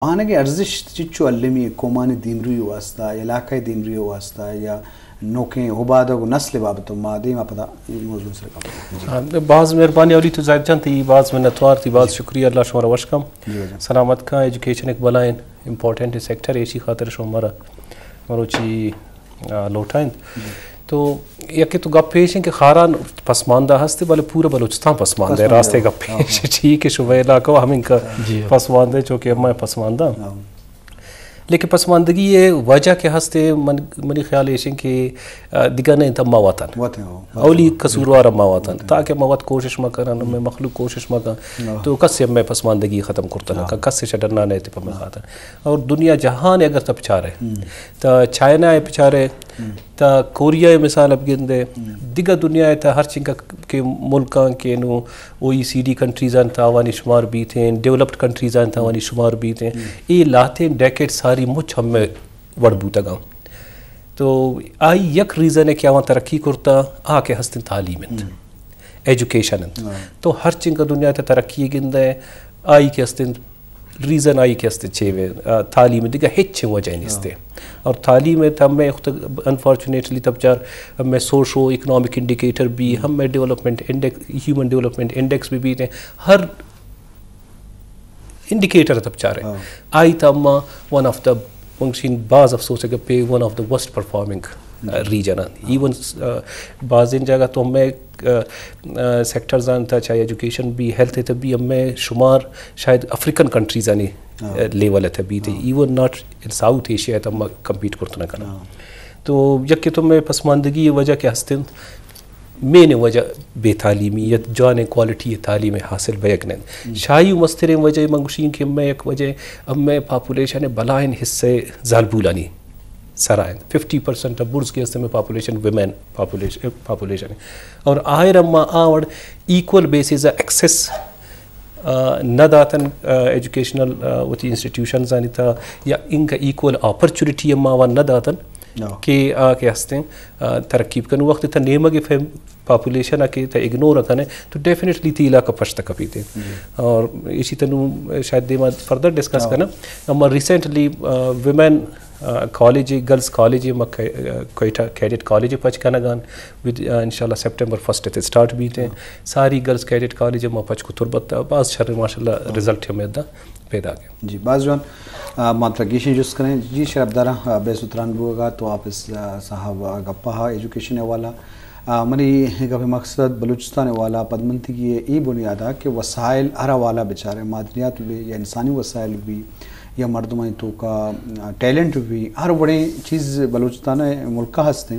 آنگے ارزش چچو علمی قومان دیمری واسطہ علاقۂ دیمری واسطہ یا نوکیں عبادہ و نسل بابت مادے میں پتہ موضوع سے کم بعض مہربانی اولی تو زائد جان تھی بعض میں نتوار تھی بعض شکریہ اللہ شمارا وشکم سلامت کا ایجوکیشن ایک بلائن امپورٹنٹ سیکٹر ایسی خاطر شمارا مروچی لوٹائن تو یک تو گپ پیش ہے کہ خاران پسماندہ ہستے بلے پورا بلوچستان پسماندہ ہے راستے گپ پیش ٹھیک ہے شبہ علاقہ ہم ان کا پسماندہ ہے چونکہ ہم پسماندہ لیکن پسماندگی یہ وجہ کے ہستے منی خیال ایشن کہ دیگر نہیں تھا مواتن اولی قصوروار مواتن تاکہ موات کوشش مکرن میں مخلوق کوشش مکرن تو کس سے میں پسماندگی ختم کرتا ہے کس سے شڈرنا نہیں تھے پر خاطر اور دنیا جہان اگر تا پچھارے تا چائنا ہے پچھارے تا کوریا مثال اب گندے دیگر دنیا ہے تا ہر چنگا کے ملکان کے نو OECD کنٹریزان تاوانی شمار بھی تھے ڈیولپڈ کنٹریزان تاوانی شمار بھی تھے یہ لاتے ڈیکیڈ ساری مجھ ہم میں وڑ بوتا گا تو آئی یک ریزن ہے کہ آوان ترقی کرتا آکے ہستن تعلیمت ایجوکیشن تو ہر چنگا دنیا تا ترقی گندے آئی کے ہستن ریزن آئی کے ہستے چھوے تعلیم دیگا ہچ وجہ نستے اور تعلیم ہے ہم میں انفارچونیٹلی تب چار ہم میں سوشو اکنامک انڈیکیٹر بھی ہم میں development index human development index بھی ہیں ہر انڈیکیٹر تب چار ہے آئی تا اما ون آف دا منگشین بعض افسوس ہے کہ pay one of the worst performing region even بعض ان جگہ تو ہمیں سیکٹرز آنتا چاہے ایجوکیشن بھی ہیلتھ ہے بھی ہمیں شمار شاید افریقن کنٹریز آنی لیول ہے بھی تھے even not in South Asia ہے تو ہم کمپیٹ کرتے نہ کرنا تو یک کہ تمہیں پسماندگی یہ وجہ کہ ہستن مین وجہ بے تعلیمی یا جان کوالٹی تعلیم حاصل بیگن شاہی مستر وجہ منگوشین کہ ہمیں ایک وجہ ہمیں پاپولیشن بلائن حصے زالبولانی سرائن 50% برز کے حصے میں پاپولیشن ویمن پاپولیشن اور آئر اما آوڑ ایکول بیسز ایکسیس نہ داتن ایجوکیشنل وتی انسٹیٹیوشنز آنی تھا یا ان کا ایکول اپرچونٹی اما وان نہ داتن کہ آکے ہستے ترقی کرنے وقت تھا نیمہ کے فیم پاپولیشن آکے تھا اگنور رکھنے تو ڈیفینیٹلی تی علاقہ پشتہ کپی تھے اور اسی طرح شاید دیما فردر ڈسکس کرنا اما recently women college girls college Quetta cadet college پچ کنگان ود انشاءاللہ سپٹمبر 1 تے سٹارٹ بھی تھے ساری گرلز کیڈٹ کالج ما پچ کو تربت بعض شر ماشاءاللہ رزلٹ ہمیں دا پیدا گیا جی بعض جوان مانترگیشن جس کریں جی شرف دارہ بے ستران بوگا تو آپ اس صاحب گپا ایجوکیشن والا منی گپ مقصد بلوچستان والا پدمنتی کی یہ بنیاد ہے کہ وسائل ہر والا بیچارے معدنیات بھی یا انسانی وسائل بھی یا مردمانی تو کا ٹیلنٹ بھی ہر بڑے چیز بلوچستان ملکہ ہستے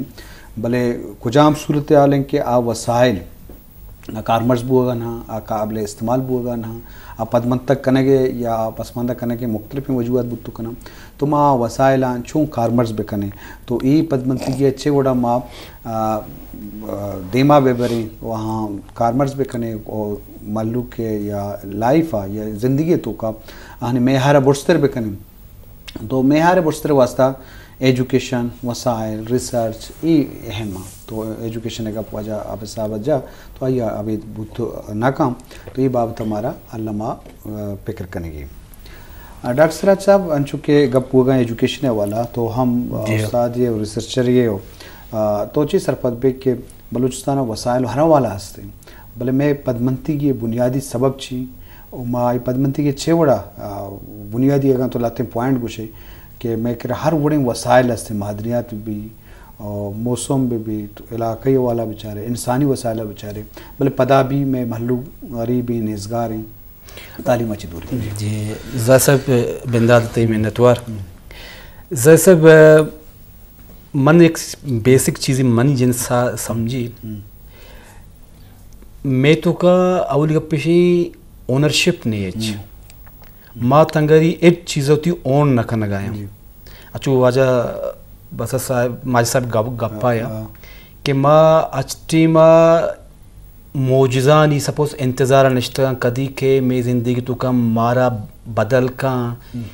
بلے کجام صورت حال ہیں کہ آ وسائل کارمرز بوگا نا قابل استعمال بوگا نا پدمن تک کنگے یا پسماندہ کنگے مختلف وجوہات بتو کنا تو ماں وسائل چون کارمرز بکنے تو ای پدمنتی کی اچھے وڑا ماں دیما بے بریں وہاں کارمرز بکنے اور ملو کے یا لائف یا زندگی تو کا میہار برستر بکنے تو میہار برستر واسطہ ایجوکیشن وسائل ریسرچ یہ اہم تو ایجوکیشن کا وجہ آپ صاحب جا تو آئیے ابھی بہت ناکام تو یہ بابت ہمارا علامہ فکر کرنے گی ڈاکٹر سراج صاحب انچونکہ گپ ہوگا ایجوکیشن والا تو ہم استاد یہ ریسرچر یہ ہو تو چیز سرپت بے کہ بلوچستان وسائل ہر والا ہستے بلے میں پدمنتی کی بنیادی سبب چی ماں پدمنتی کے چھ وڑا بنیادی اگر تو لاتے پوائنٹ گوشے کہ میں کہ ہر وڑے وسائل ہستے معدنیات بھی اور موسم بھی تو علاقائی والا بیچارے انسانی وسائل بیچارے بلے پدا بھی میں محلو غریبی نیزگار ہیں تعلیم اچھی دوری جی زاہد صاحب بنداد تی منتوار زاہد صاحب من ایک بیسک چیزی من جنسا سمجھی میں تو کا اول گپشی اونرشپ نہیں ہے ماں تنگری ایک چیز ہوتی اون نہ کرنا گایا اچھو واجہ بس صاحب ماجد صاحب گپا یا کہ ماں اچھی ماں موجزانی سپوز انتظار نشتہ کدی کہ میں زندگی تو کا مارا بدل کا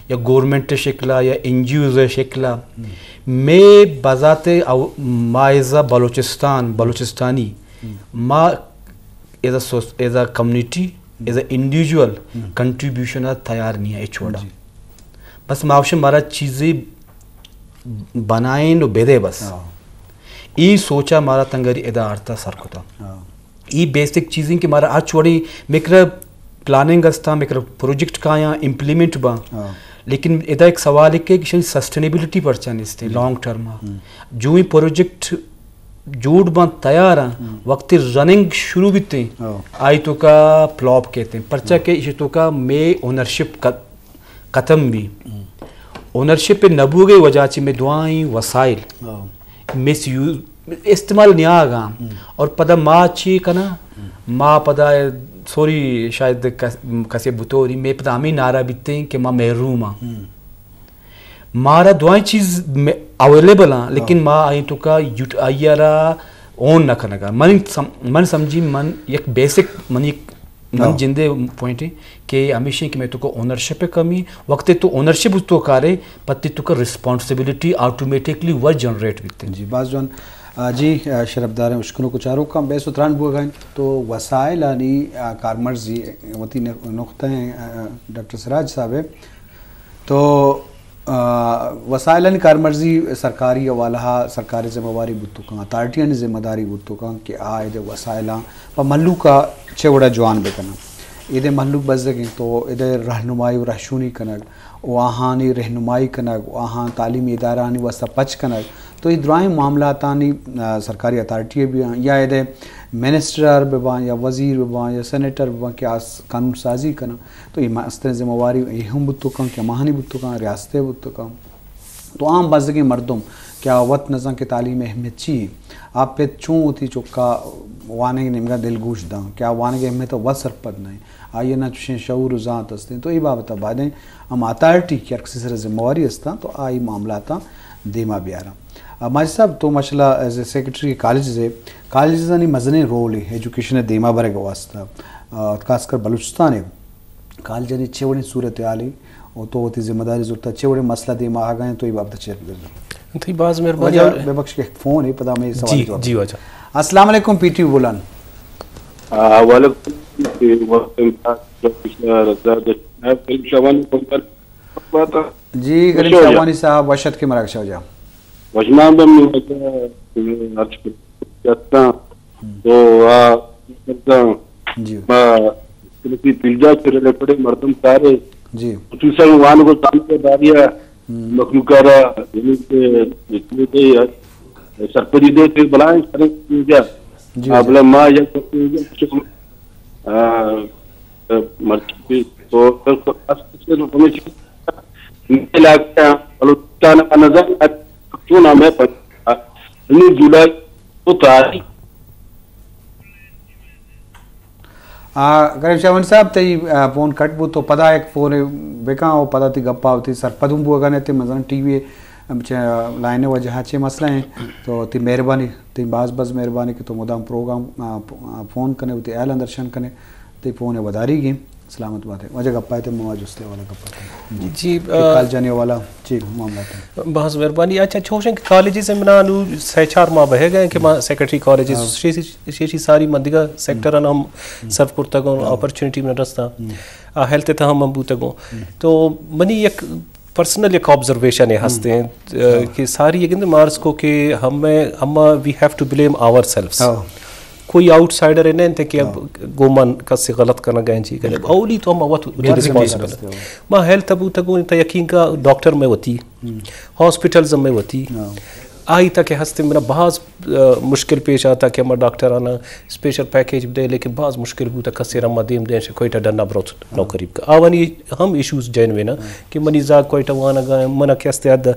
یا گورنمنٹ شکلا یا این جی اوز شکلا میں بذات مائزہ بلوچستانی ماں as a community as a individual contribution تیار نہیں ہے چھوڑا بس معاشی مارا چیزیں بنائیں نو بیدے بس ای سوچا مارا تنگری ادا آرتا سر کو تھا ای بیسک چیزیں کہ مارا آج چھوڑی میکر پلاننگ استا میکر پروجیکٹ کا یا امپلیمنٹ با لیکن ادا ایک سوال ہے کہ سسٹینیبلٹی پر چانس تھے لانگ ٹرم جو ہی پروجیکٹ جوڑ بان تیار ہیں وقت رننگ شروع بھی تھے آئی تو کا پلاپ کہتے ہیں پرچہ کے اسے تو کا میں اونرشپ ختم بھی اونرشپ پہ نبو گئی وجہ چی میں دعائیں وسائل مس یوز استعمال نہیں آگا اور پدا ماں چی کنا ماں پدا سوری شاید کسی بطوری میں پدا ہمیں نعرہ بیتے ہیں کہ ماں محروم ہاں مارا دعائیں چیز اویلیبل ہیں لیکن ماں آئی تو کا آئیارا اون نہ کرنے کا من سمجھی من ایک بیسک من جندے پوائنٹ ہے کہ ہمیشہ کہ میں تو کو اونرشپ پہ کمی وقت تو اونرشپ اس تو کارے پتی تو کا رسپانسبلٹی آٹومیٹکلی وہ جنریٹ ہوتے ہیں جی بعض جون جی شرف دار ہیں اشکنوں کو چاروں کا بے ستران بو گئیں تو وسائل آنی کارمرزی وتی نقطہ ہیں ڈاکٹر سراج صاحب ہے تو وسائل کارمرزی سرکاری حوالہ سرکاری ذمہ واری بتو کہاں اتھارٹیاں ذمہ داری بتو کہاں کہ آئے وسائلاں و ملو کا چوڑا جوان بے کنا ادھے ملو بزگیں تو ادھے رہنمائی و رہشونی کنگ وہانی رہنمائی کنگ وہاں تعلیمی ادارانی واسطہ پچ کنگ تو یہ درائیں معاملاتانی سرکاری اتھارٹی بھی ہیں یا ادھے منسٹر بباں یا وزیر بباں یا سینیٹر بباں کہ قانون سازی کرنا تو یہ مستر ذمہ واری یہ ہم بتو کہاں کیا ماہانی بتو کہاں ریاستیں بتو کہاں تو عام بزگیں مردم کیا وقت نظام کے تعلیم اہمیت چی آپ پہ چون ہوتی چکا وانے نمگا دل گوش داں کیا وانے کے اہمیت وہ سرپد نہیں آئیے نہ چوشیں شعور و ذات ہستے تو یہ بابتا بعدیں ہم اتھارٹی کی کسی سر ذمہ واری ہستا تو آئی معاملاتا دیما بیارا ماجد صاحب تو ماشاء اللہ ایز اے سیکرٹری کالجز ہے کالجز نے مزنے رول ہے ایجوکیشن دیما برے کا واسطہ خاص کر بلوچستان ہے کالج نے چوڑی صورت حالی اور تو ہوتی ذمہ داری ضرورت چوڑے مسئلہ دیما آ گئے تو یہ بابتا چیئر کر تھی بعض مہربانی بے بخش کے فون ہے پتہ میں سوال جواب جی اچھا السلام علیکم پی ٹی بولان جی غریب شاہوانی صاحب وشد کے مراکشہ ہو جا وشنام بم ارچ کرتا تو جی کسی پلجا سے ریلیٹڈ مردم سارے جی خصوصاً وان کو سامنے داریا مخلوقارا یعنی سرپری دے کے بلائیں سارے جی ابلا ما یا مرچی تو خاص سے ہمیں لگتا ہے بلوچستان کا نظر کیوں نام ہے 19 جولائی کو تاریخ غریب شاہوانی صاحب تی فون کٹ بو تو پدا ایک فون بیکاں وہ پدا تی گپا ہوتی سرپدوں بو اگانے تی مثلا ٹی وی لائنے وجہ چے مسئلہ ہیں تو تی مہربانی تی باز مہربانی کہ تو مدام پروگرام فون کنے ہوتی اہل اندرشن کنے تی فون وداری گی سلامت بات ہے وجہ گپا ہے تے مواج اس والا گپا جی کال جانے والا جی معاملات ہیں بہت مہربانی اچھا چھوشیں کہ کالجز میں نانو سہچار ماں بہے گئے کہ ماں سیکرٹری کالجز شیشی ساری مندگا سیکٹران ہم سرف کرتا گوں اپرچونٹی میں رستا ہیلتھ تھا ہم بوتا گوں تو منی ایک پرسنل ایک آبزرویشن ہے ہستے ہیں کہ ساری یہ کہتے مارس کو کہ ہم we have to blame ourselves کوئی آؤٹ سائڈر ہے نہیں کہ اب گومن کا سے غلط کرنا گئے جی کرے اولی تو ہم وقت رسپانسبل ماں ہیلتھ ابو تک تا یقین کا ڈاکٹر میں ہوتی ہاسپٹلز میں ہوتی آئی تک ہستے میرا بعض مشکل پیش آتا کہ ہمارا ڈاکٹر آنا اسپیشل پیکیج دے لیکن بعض مشکل بھی تک کسی رما دیم دیں سے کوئی تا ڈرنا بروت نو قریب کا آوانی ہم ایشوز جینوے نا کہ منی زاگ کوئی تا وانا گئے منا کیستے آدھا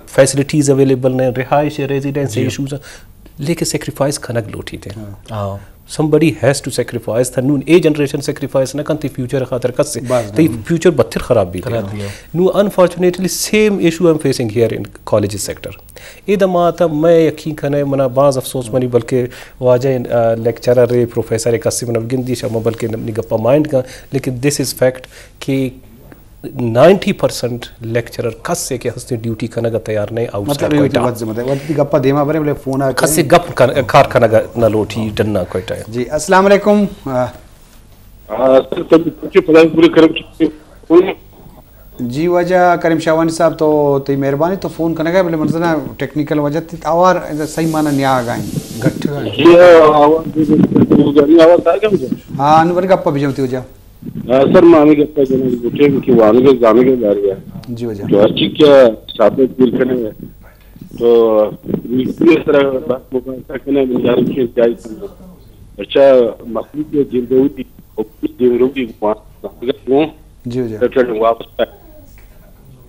فیسلٹیز اویلیبل نہیں رہائش ریزیڈنس ایشوز لیکن سیکریفائز کھنک لوٹی تھے somebody has to sacrifice تھا نون اے جنریشن سیکریفائز نہ کنتی فیوچر خاطر کس سے تی فیوچر بہتر خراب بھی تھا no unfortunately same issue I'm facing here in college sector اے دما تا میں یقین کھنے منا بعض افسوس منی بلکہ واجہ لیکچرر رے پروفیسر کسی من گندی شما بلکہ نمنی گپا مائنڈ کا لیکن دس از فیکٹ کہ 90% لیکچرر کس سے کہ ہستے ڈیوٹی کھنگا تیار نہیں آؤٹ سائڈ کوئی ٹا وقتی گپا دیما برے بلے فون آئے کس سے گپ کار کھنگا نہ لوٹی ڈننا کوئی ٹا جی السلام علیکم جی وجہ کریم شاوانی صاحب تو تی مہربانی تو فون کرنے گئے بلے منظرنا ٹیکنیکل وجہ تھی آوار صحیح معنی نیا آگائیں گھٹ گائیں آواز آ گیا مجھے ہاں انور گپا بھی جمتی ہو جا سر مامی گپا جنہی بوٹے کی وانی کے گامی کے بار گیا جی وجہ تو اچھی کیا ثابت پیر کرنے گئے تو اس طرح بات مقابلہ کرنے میں جاری کی جائی کرنا اچھا مخلوق کے جلدوی تھی اوپس دیوروں کی وہاں جی وجہ واپس پائے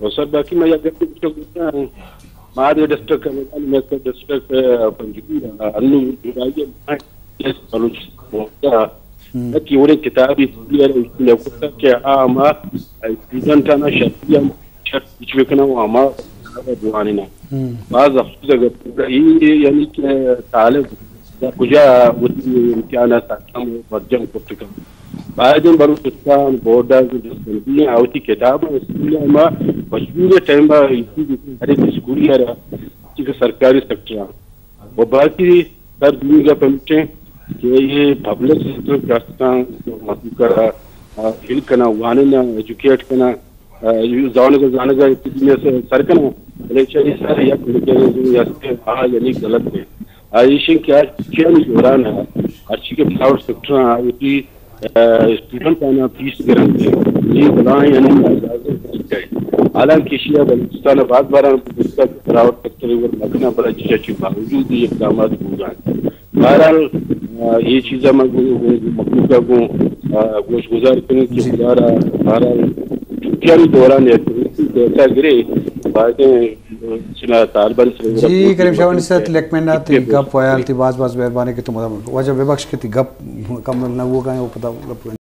اور سر باقی میں یہ گفت کرتا ہوں مہارے ڈسٹرکٹ کا میں ڈسٹرکٹ پنجگی انو جڑائیے اس بلوچ ہوتا کہ وہ کتابی لوگتا کہ آما اسٹوڈنٹ انا شرطیہ شرط وکنا وما دوانی نا بعض افسوس اگر یہ یعنی کہ طالب کجا امتحانات احکام مرجم کرتا بعدين بروح تسكان بوردر جسدية أو تي كتابة اسكولية ما مشغولة تايم با يجي هذه اسكولية را تيجي سركاري سكترا وباقي سر دنيا پمچے کہ یہ پبلک سیکٹر کاستان مطلب کرا ہل کنا واننا ایجوکیٹ کنا زانگا دنیا سے سر کنا لیکن یہ سارے یا کلچر یا یعنی غلط ہے عائشہ کیا دوران ہے اچھی کے پراؤڈ سیکٹر آئی اسٹوڈنٹ آنا فیس گرانتے یہ بلائیں یعنی حالانکہ شیعہ بلوچستان بعض بارہ پراؤڈ سیکٹر اور مکنا بڑا چیچا باوجود یہ اقدامات ہو جائیں بہرحال یہ چیزیں مخلوقہ کو گوش گزار کرنے کی گزارا بہرحال کیا دوران ایسا گرے باتیں سنا طالبان سے جی کریم شاوانی صاحب لیکمنہ تی گپ ویال تی باز مہربانی کہ تم وجہ بے بخش کی تی گپ کم نہ وہ گئے وہ پتہ